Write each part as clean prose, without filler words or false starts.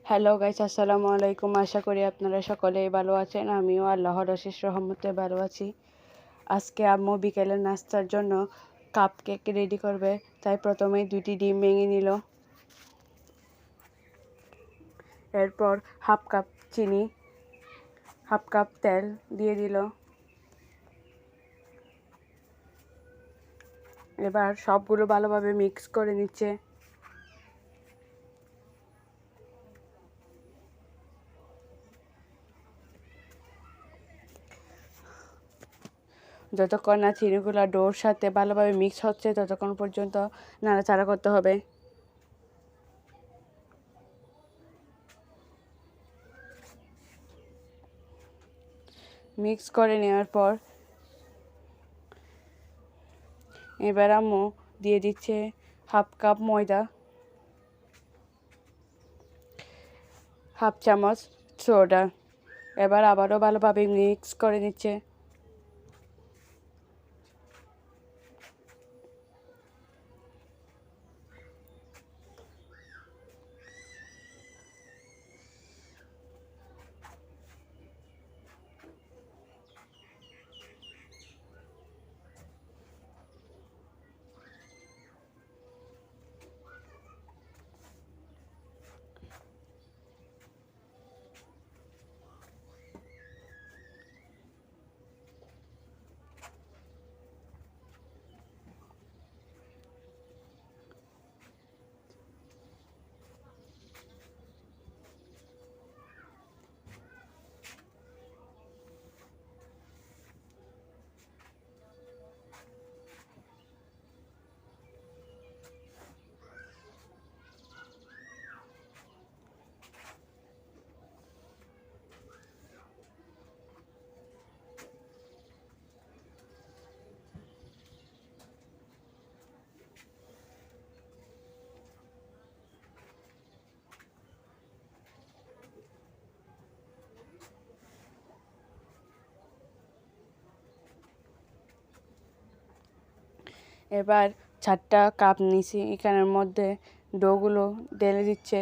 Hello guys, আসসালামু আলাইকুম। আশা করি আপনারা সকলেই ভালো আছেন। আমিও আল্লাহর অশেষ রহমতে ভালো আছি। আজকে আম্মু বিকেলের নাস্তার জন্য কাপ কেক রেডি করবে, তাই প্রথমেই 2টি ডিম ভেঙে নিল। এরপর হাফ কাপ চিনি, হাফ কাপ তেল দিয়ে দিল। এবার সবগুলো ভালোভাবে মিক্স করে নিচ্ছে। যতক্ষণ না চিনিগুলো ডোর সাথে ভালোভাবে মিক্স হচ্ছে ততক্ষণ পর্যন্ত নাড়াচাড়া করতে হবে। মিক্স করে নেওয়ার পর এবার আম্মু দিয়ে দিচ্ছে হাফ কাপ ময়দা, হাফ চামচ সোডা। এবার আবারও ভালোভাবে মিক্স করে নিচ্ছে। এবার 4টা কাপ নিছি, এখানের মধ্যে ডোগুলো ঢেলে দিচ্ছে।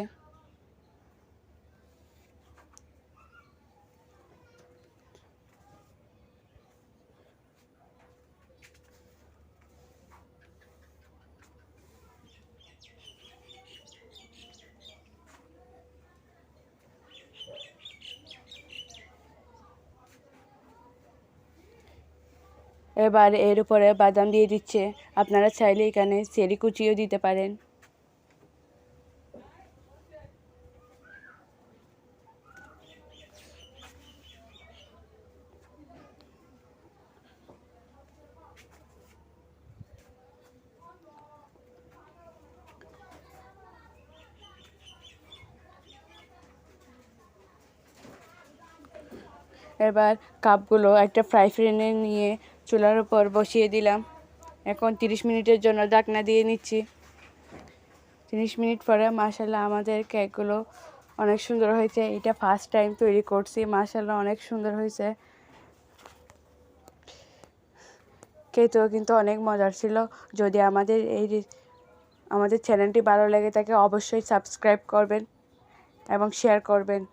এবার এর উপরে বাদাম দিয়ে দিচ্ছে। আপনারা চাইলে এখানে চেরি কুচিও দিতে পারেন। এবার কাপগুলো একটা ফ্রাই প্যানে নিয়ে চুলার উপর বসিয়ে দিলাম। এখন 30 মিনিটের জন্য ঢাকনা দিয়ে নিচ্ছি। 30 মিনিট পরে মাশাআল্লাহ আমাদের কেকগুলো অনেক সুন্দর হয়েছে। এটা ফার্স্ট টাইম তৈরি করছি, মাশাআল্লাহ অনেক সুন্দর হয়েছে। খেতেও কিন্তু অনেক মজার ছিল। যদি আমাদের চ্যানেলটি ভালো লেগে থাকে অবশ্যই সাবস্ক্রাইব করবেন এবং শেয়ার করবেন।